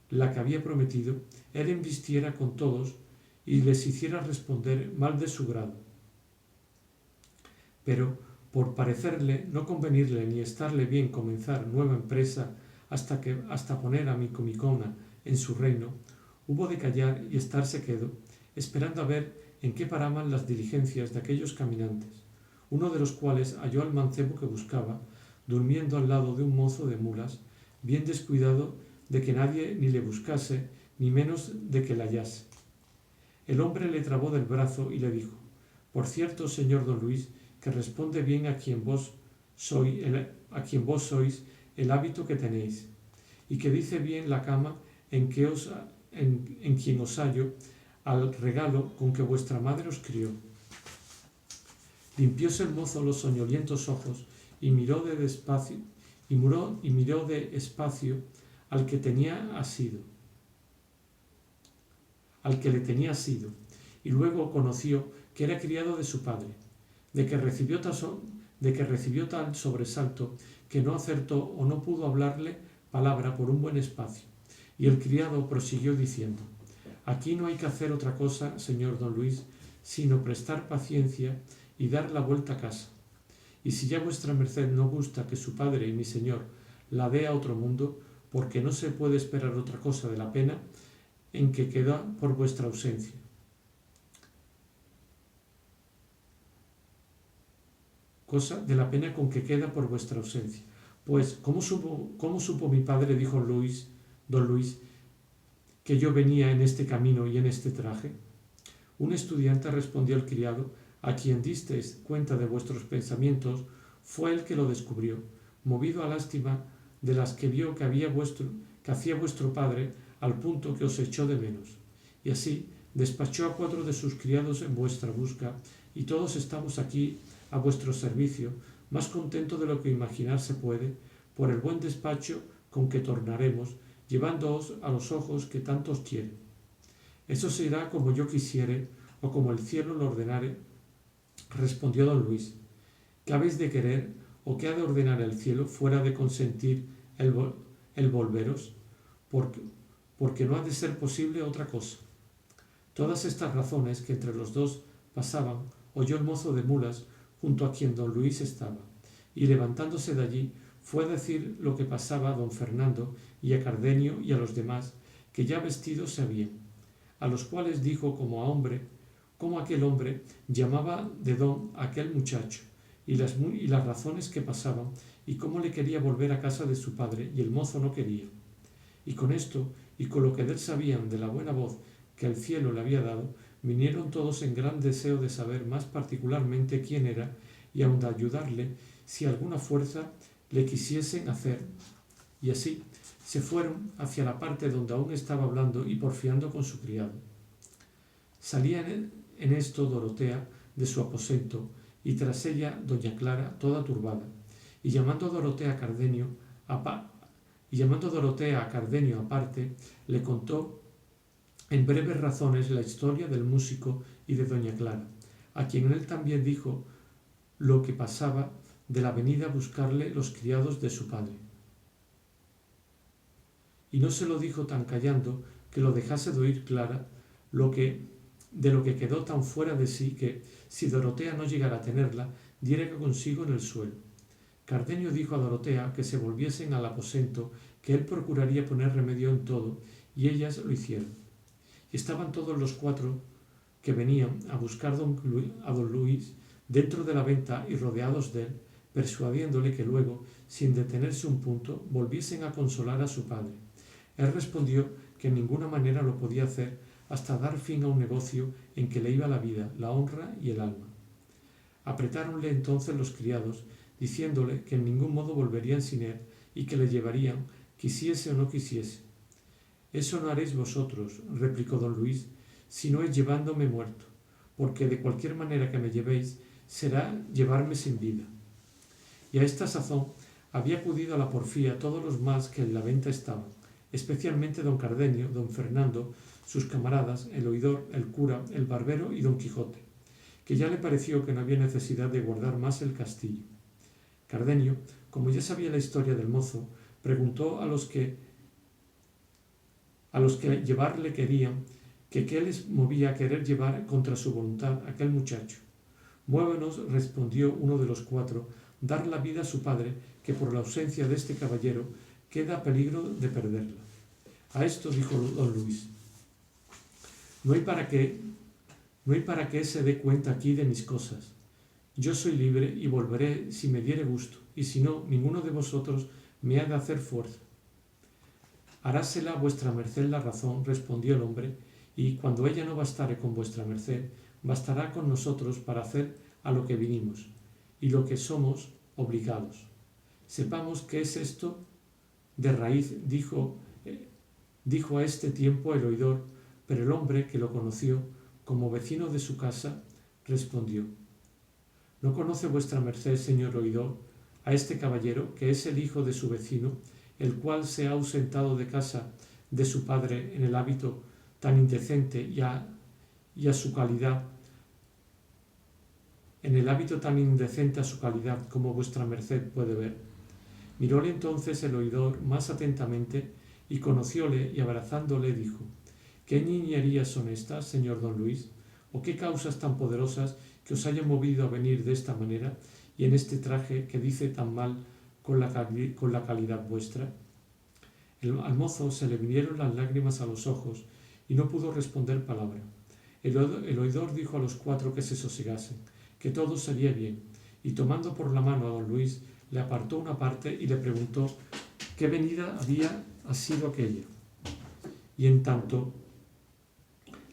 la que había prometido, él embistiera con todos y les hiciera responder mal de su grado. Pero, por parecerle no convenirle ni estarle bien comenzar nueva empresa hasta poner a Micomicona en su reino, hubo de callar y estarse quedo, esperando a ver en qué paraban las diligencias de aquellos caminantes, uno de los cuales halló al mancebo que buscaba, durmiendo al lado de un mozo de mulas, bien descuidado de que nadie ni le buscase, ni menos de que le hallase. El hombre le trabó del brazo y le dijo: por cierto, señor don Luis, que responde bien a quien vos sois el hábito que tenéis, y que dice bien la cama en quien os hallo, al regalo con que vuestra madre os crió. Limpióse el mozo los soñolientos ojos y miró de espacio al que le tenía asido, y luego conoció que era criado de su padre, de que recibió tal sobresalto que no acertó o no pudo hablarle palabra por un buen espacio. Y el criado prosiguió diciendo: aquí no hay que hacer otra cosa, señor don Luis, sino prestar paciencia y dar la vuelta a casa. Y si ya vuestra merced no gusta que su padre y mi señor la dé a otro mundo, porque no se puede esperar otra cosa de la pena en que queda por vuestra ausencia. Cosa de la pena con que queda por vuestra ausencia. Pues, ¿cómo supo mi padre, dijo don Luis, que yo venía en este camino y en este traje? Un estudiante, respondió el criado, a quien disteis cuenta de vuestros pensamientos, fue el que lo descubrió, movido a lástima de las que vio que hacía vuestro padre, al punto que os echó de menos. Y así despachó a 4 de sus criados en vuestra busca, y todos estamos aquí a vuestro servicio, más contento de lo que imaginar se puede, por el buen despacho con que tornaremos, llevándoos a los ojos que tanto os quieren. Eso se irá como yo quisiere, o como el cielo lo ordenare, respondió don Luis. ¿Qué habéis de querer, o qué ha de ordenar el cielo, fuera de consentir el volveros? Porque no ha de ser posible otra cosa. Todas estas razones que entre los dos pasaban, oyó el mozo de mulas, junto a quien don Luis estaba, y levantándose de allí, fue a decir lo que pasaba a don Fernando y a Cardenio y a los demás, que ya vestidos se habían, a los cuales dijo cómo aquel hombre llamaba de don a aquel muchacho, y las razones que pasaban, y cómo le quería volver a casa de su padre, y el mozo no quería. Y con esto, y con lo que de él sabían de la buena voz que el cielo le había dado, vinieron todos en gran deseo de saber más particularmente quién era, y aun de ayudarle si alguna fuerza le quisiesen hacer, y así se fueron hacia la parte donde aún estaba hablando y porfiando con su criado. Salía en esto Dorotea de su aposento, y tras ella doña Clara, toda turbada, y llamando a Dorotea a Cardenio aparte, le contó en breves razones la historia del músico y de doña Clara, a quien él también dijo lo que pasaba de la venida a buscarle los criados de su padre. Y no se lo dijo tan callando que lo dejase de oír Clara, de lo que quedó tan fuera de sí que, si Dorotea no llegara a tenerla, diera consigo en el suelo. Cardenio dijo a Dorotea que se volviesen al aposento, que él procuraría poner remedio en todo, y ellas lo hicieron. Y estaban todos los 4 que venían a buscar a don Luis dentro de la venta y rodeados de él, persuadiéndole que luego, sin detenerse un punto, volviesen a consolar a su padre. Él respondió que en ninguna manera lo podía hacer hasta dar fin a un negocio en que le iba la vida, la honra y el alma. Apretáronle entonces los criados, diciéndole que en ningún modo volverían sin él y que le llevarían quisiese o no quisiese. Eso no haréis vosotros, replicó don Luis, si no es llevándome muerto, porque de cualquier manera que me llevéis será llevarme sin vida. Y a esta sazón había acudido a la porfía todos los más que en la venta estaban, especialmente don Cardenio, don Fernando, sus camaradas, el oidor, el cura, el barbero y don Quijote, que ya le pareció que no había necesidad de guardar más el castillo. Cardenio, como ya sabía la historia del mozo, preguntó a los que llevarle querían que qué les movía a querer llevar contra su voluntad aquel muchacho. Muévenos, respondió uno de los cuatro, dar la vida a su padre, que por la ausencia de este caballero queda a peligro de perderla. A esto dijo don Luis: no hay para qué se dé cuenta aquí de mis cosas. Yo soy libre y volveré si me diere gusto, y si no, ninguno de vosotros me ha de hacer fuerza. Harásela vuestra merced la razón, respondió el hombre, y cuando ella no bastare con vuestra merced, bastará con nosotros para hacer a lo que vinimos, y lo que somos obligados. Sepamos qué es esto de raíz, dijo a este tiempo el oidor, pero el hombre, que lo conoció como vecino de su casa, respondió: ¿no conoce vuestra merced, señor oidor, a este caballero, que es el hijo de su vecino, el cual se ha ausentado de casa de su padre en el hábito tan indecente y a su calidad, como vuestra merced puede ver? Miróle entonces el oidor más atentamente y conocióle, y abrazándole dijo: ¿qué niñerías son estas, señor don Luis? ¿O qué causas tan poderosas que os hayan movido a venir de esta manera y en este traje que dice tan mal con la calidad vuestra? Al mozo se le vinieron las lágrimas a los ojos y no pudo responder palabra. El oidor dijo a los cuatro que se sosegasen, que todo sería bien, y tomando por la mano a don Luis, le apartó una parte y le preguntó qué venida había sido aquella. Y en tanto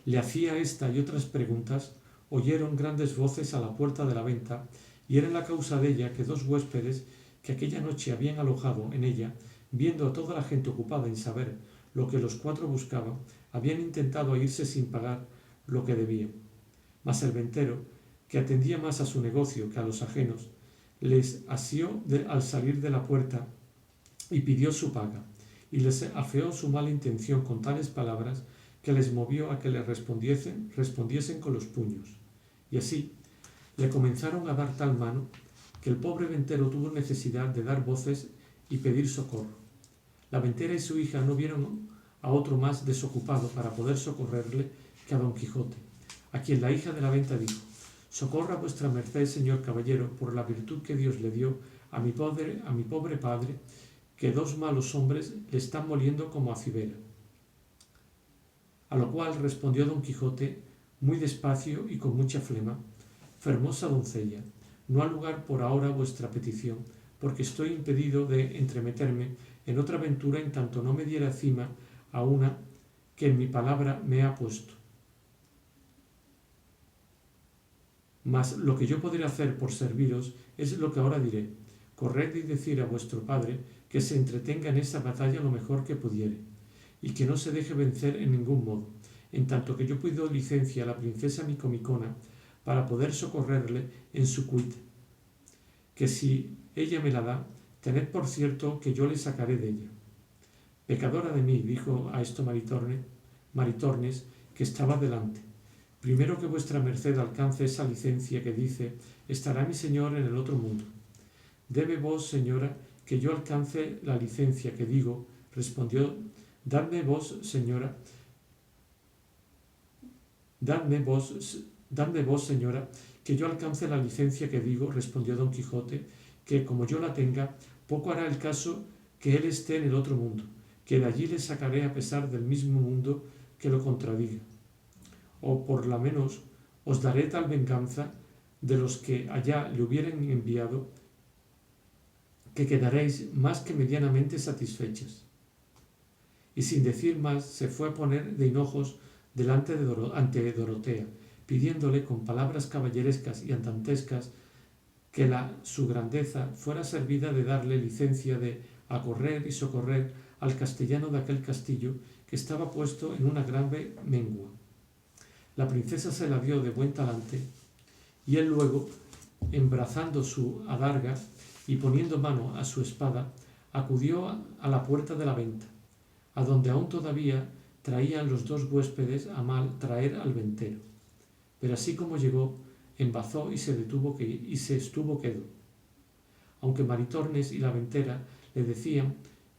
le hacía esta y otras preguntas, oyeron grandes voces a la puerta de la venta, y era la causa de ella que dos huéspedes que aquella noche habían alojado en ella, viendo a toda la gente ocupada en saber lo que los cuatro buscaban, habían intentado irse sin pagar lo que debían. Mas el ventero, que atendía más a su negocio que a los ajenos, les asió al salir de la puerta y pidió su paga, y les afeó su mala intención con tales palabras que les movió a que le respondiesen con los puños. Y así le comenzaron a dar tal mano que el pobre ventero tuvo necesidad de dar voces y pedir socorro. La ventera y su hija no vieron a otro más desocupado para poder socorrerle que a don Quijote, a quien la hija de la venta dijo: socorra vuestra merced, señor caballero, por la virtud que Dios le dio a mi pobre padre, que dos malos hombres le están moliendo como a cibera. A lo cual respondió don Quijote muy despacio y con mucha flema: fermosa doncella, no ha lugar por ahora vuestra petición, porque estoy impedido de entremeterme en otra aventura en tanto no me diera cima a una que en mi palabra me ha puesto. Mas lo que yo podré hacer por serviros es lo que ahora diré: corred y decir a vuestro padre que se entretenga en esa batalla lo mejor que pudiere, y que no se deje vencer en ningún modo, en tanto que yo pido licencia a la princesa Micomicona para poder socorrerle en su cuita, que si ella me la da, tened por cierto que yo le sacaré de ella. Pecadora de mí, dijo a esto Maritornes, que estaba delante. Primero que vuestra merced alcance esa licencia que dice, estará mi señor en el otro mundo. Debe vos, señora, que yo alcance la licencia que digo, respondió. Dadme vos, señora, que yo alcance la licencia que digo, respondió don Quijote, que como yo la tenga, poco hará el caso que él esté en el otro mundo, que de allí le sacaré a pesar del mismo mundo que lo contradiga. O por lo menos os daré tal venganza de los que allá le hubieran enviado, que quedaréis más que medianamente satisfechas. Y sin decir más se fue a poner de hinojos ante Dorotea, pidiéndole con palabras caballerescas y andantescas que su grandeza fuera servida de darle licencia de acorrer y socorrer al castellano de aquel castillo, que estaba puesto en una grave mengua. La princesa se la dio de buen talante, y él luego, embrazando su adarga y poniendo mano a su espada, acudió a la puerta de la venta, a donde aún todavía traían los dos huéspedes a mal traer al ventero. Pero así como llegó, embazó y se estuvo quedo, aunque Maritornes y la ventera le decían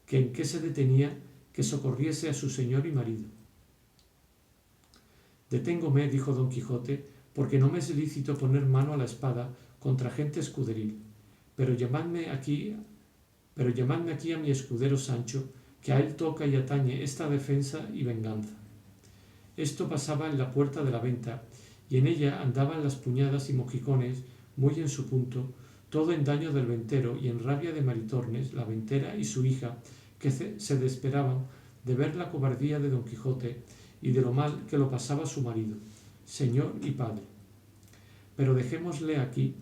que en qué se detenía que socorriese a su señor y marido. Deténgome, dijo don Quijote, porque no me es lícito poner mano a la espada contra gente escuderil, pero llamadme aquí a mi escudero Sancho, que a él toca y atañe esta defensa y venganza. Esto pasaba en la puerta de la venta, y en ella andaban las puñadas y mojicones muy en su punto, todo en daño del ventero y en rabia de Maritornes, la ventera y su hija, que se desesperaban de ver la cobardía de don Quijote y de lo mal que lo pasaba su marido, señor y padre. Pero dejémosle aquí,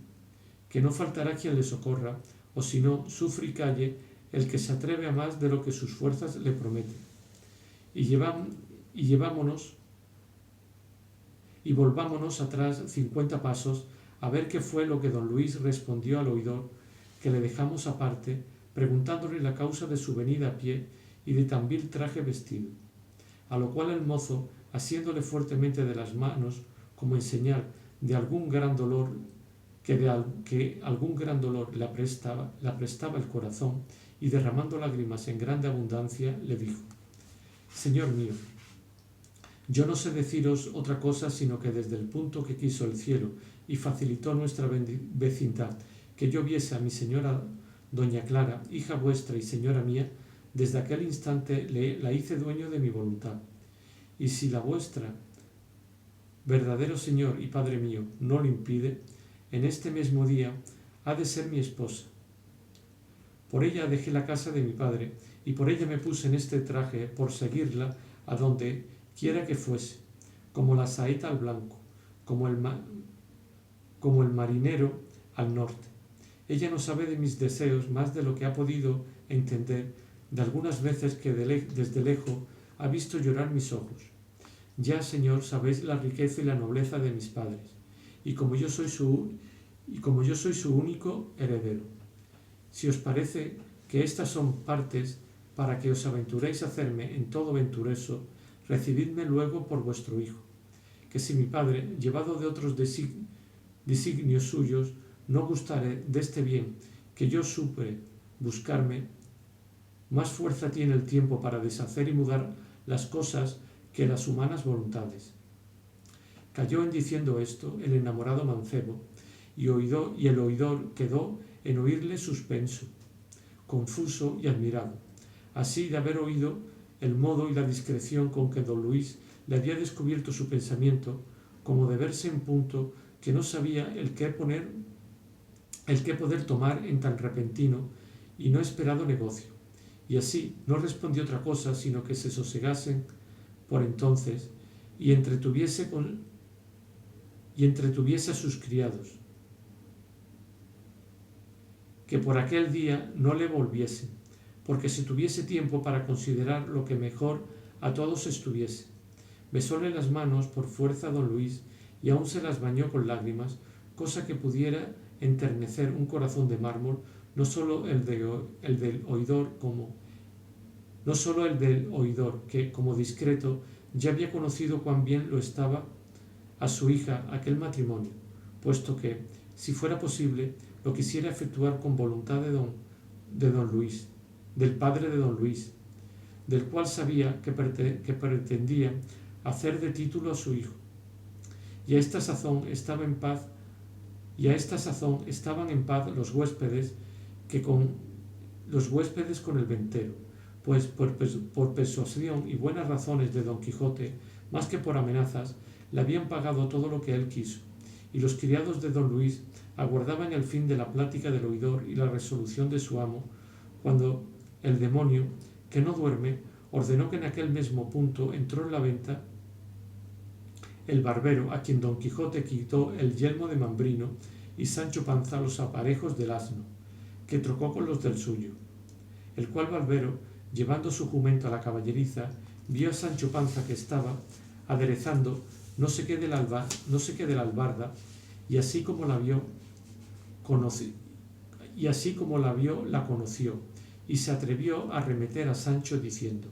que no faltará quien le socorra, o si no, sufre y calle el que se atreve a más de lo que sus fuerzas le prometen. Y volvámonos atrás 50 pasos a ver qué fue lo que don Luis respondió al oidor, que le dejamos aparte, preguntándole la causa de su venida a pie y de tan vil traje vestido. A lo cual el mozo, asiéndole fuertemente de las manos, como en señal de algún gran dolor que algún gran dolor le aprestaba el corazón, y derramando lágrimas en grande abundancia, le dijo: Señor mío, yo no sé deciros otra cosa sino que desde el punto que quiso el cielo y facilitó nuestra vecindad, que yo viese a mi señora doña Clara, hija vuestra y señora mía, desde aquel instante la hice dueño de mi voluntad. Y si la vuestra, verdadero señor y padre mío, no lo impide, en este mismo día ha de ser mi esposa. Por ella dejé la casa de mi padre, y por ella me puse en este traje por seguirla a donde quiera que fuese, como la saeta al blanco, como el marinero al norte. Ella no sabe de mis deseos más de lo que ha podido entender de algunas veces que desde lejos ha visto llorar mis ojos. Ya, señor, sabéis la riqueza y la nobleza de mis padres, y como yo soy su único heredero. Si os parece que estas son partes para que os aventuréis a hacerme en todo venturoso, recibidme luego por vuestro hijo, que si mi padre, llevado de otros designios suyos, no gustare de este bien que yo supe buscarme, más fuerza tiene el tiempo para deshacer y mudar las cosas que las humanas voluntades. Calló en diciendo esto el enamorado mancebo, y el oidor quedó en oírle suspenso, confuso y admirado, así de haber oído el modo y la discreción con que don Luis le había descubierto su pensamiento, como de verse en punto que no sabía el qué poder tomar en tan repentino y no esperado negocio, y así no respondió otra cosa sino que se sosegasen por entonces y entretuviese a sus criados, que por aquel día no le volviesen, porque si tuviese tiempo para considerar lo que mejor a todos estuviese. Besóle las manos por fuerza a don Luis, y aún se las bañó con lágrimas, cosa que pudiera enternecer un corazón de mármol, no sólo el del oidor, que, como discreto, ya había conocido cuán bien lo estaba a su hija aquel matrimonio, puesto que, si fuera posible, lo quisiera efectuar con voluntad de don Luis, del padre de don Luis, del cual sabía que pretendía hacer de título a su hijo. Y a esta sazón estaban en paz los huéspedes con el ventero, pues por persuasión y buenas razones de don Quijote, más que por amenazas, le habían pagado todo lo que él quiso, y los criados de don Luis aguardaban el fin de la plática del oidor y la resolución de su amo, cuando el demonio, que no duerme, ordenó que en aquel mismo punto entró en la venta el barbero, a quien don Quijote quitó el yelmo de Mambrino, y Sancho Panza los aparejos del asno, que trocó con los del suyo, el cual barbero, llevando su jumento a la caballeriza, vio a Sancho Panza que estaba aderezando no sé qué de la albarda, y así como la vio, la conoció, y se atrevió a arremeter a Sancho diciendo: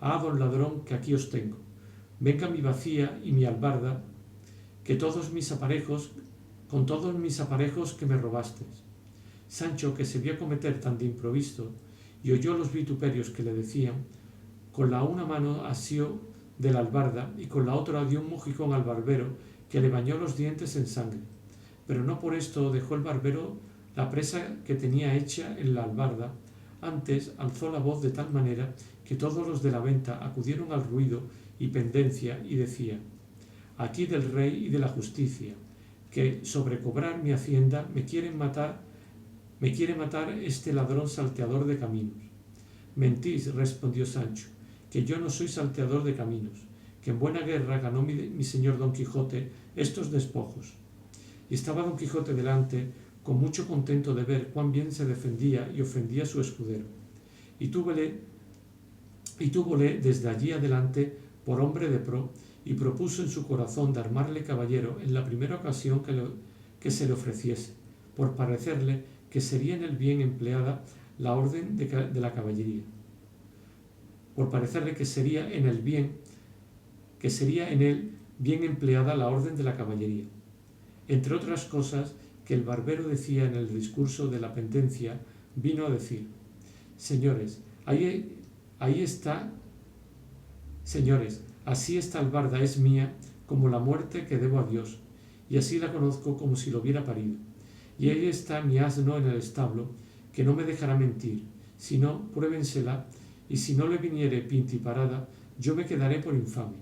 «Ah, don ladrón, que aquí os tengo. Venga mi bacía y mi albarda, con todos mis aparejos que me robasteis». Sancho, que se vio acometer tan de improviso y oyó los vituperios que le decían, con la una mano asió de la albarda y con la otra dio un mojicón al barbero, que le bañó los dientes en sangre. Pero no por esto dejó el barbero la presa que tenía hecha en la albarda, antes alzó la voz de tal manera que todos los de la venta acudieron al ruido y pendencia y decía: «Aquí del rey y de la justicia, que sobre cobrar mi hacienda me quiere matar este ladrón salteador de caminos». «Mentís», respondió Sancho, «que yo no soy salteador de caminos, que en buena guerra ganó mi señor Don Quijote estos despojos». Y estaba Don Quijote delante, con mucho contento de ver cuán bien se defendía y ofendía su escudero, y túvole desde allí adelante por hombre de pro, y propuso en su corazón de armarle caballero en la primera ocasión que se le ofreciese, por parecerle que sería en el bien empleada la orden de la caballería, por parecerle que sería en él bien empleada la orden de la caballería. Entre otras cosas que el barbero decía en el discurso de la pendencia, vino a decir: «Señores, así esta albarda es mía como la muerte que debo a Dios, y así la conozco como si lo hubiera parido. Y ahí está mi asno en el establo, que no me dejará mentir, sino pruébensela, y si no le viniere pintiparada, yo me quedaré por infame.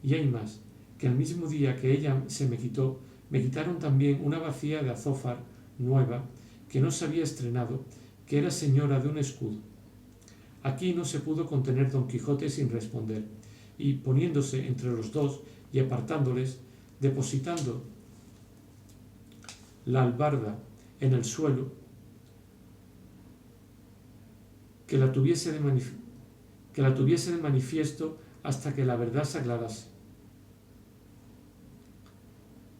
Y hay más, que el mismo día que ella se me quitó, me quitaron también una bacía de azófar nueva, que no se había estrenado, que era señora de un escudo». Aquí no se pudo contener Don Quijote sin responder, y poniéndose entre los dos y apartándoles, depositando la albarda en el suelo, que la tuviese de manifiesto hasta que la verdad se aclarase.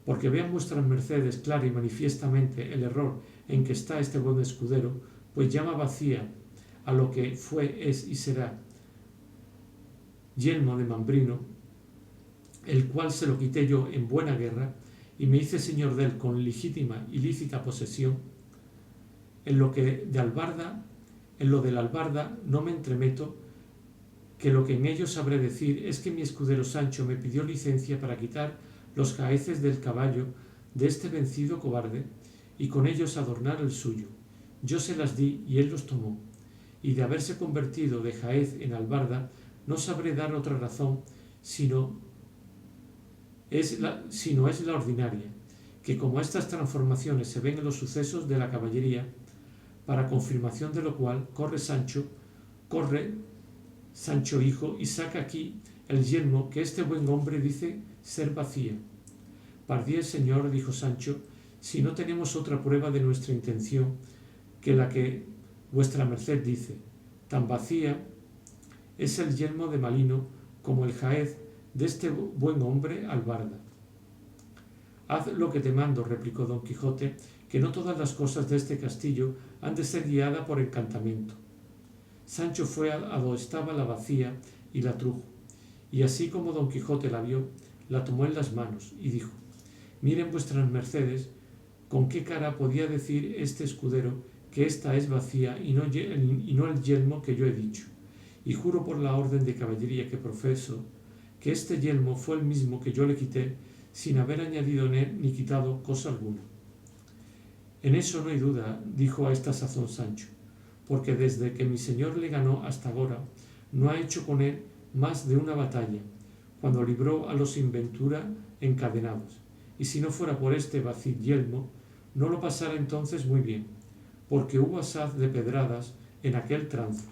Porque vean vuestras mercedes clara y manifiestamente el error en que está este buen escudero, pues llama vacía a lo que fue, es y será yelmo de Mambrino, el cual se lo quité yo en buena guerra, y me hice señor de él con legítima y lícita posesión. En lo de la albarda no me entremeto, que lo que en ello sabré decir es que mi escudero Sancho me pidió licencia para quitar los jaeces del caballo de este vencido cobarde, y con ellos adornar el suyo. Yo se las di y él los tomó, y de haberse convertido de jaez en albarda no sabré dar otra razón, sino es la ordinaria, que como estas transformaciones se ven en los sucesos de la caballería, para confirmación de lo cual corre Sancho hijo y saca aquí el yelmo que este buen hombre dice ser vacía. «Pardiez, señor», dijo Sancho, «si no tenemos otra prueba de nuestra intención que la que vuestra merced dice. Tan vacía es el yelmo de Malino como el jaez de este buen hombre albarda». «Haz lo que te mando», replicó Don Quijote, «que no todas las cosas de este castillo han de ser guiadas por encantamento». Sancho fue a donde estaba la bacía y la trujo, y así como Don Quijote la vio, la tomó en las manos y dijo: «Miren vuestras mercedes con qué cara podía decir este escudero que ésta es vacía y no el yelmo que yo he dicho, y juro por la orden de caballería que profeso que este yelmo fue el mismo que yo le quité, sin haber añadido en él ni quitado cosa alguna». «En eso no hay duda», dijo a esta sazón Sancho, «porque desde que mi señor le ganó hasta ahora no ha hecho con él más de una batalla, cuando libró a los sin ventura encadenados, y si no fuera por este vacío yelmo, no lo pasara entonces muy bien, porque hubo asaz de pedradas en aquel trance».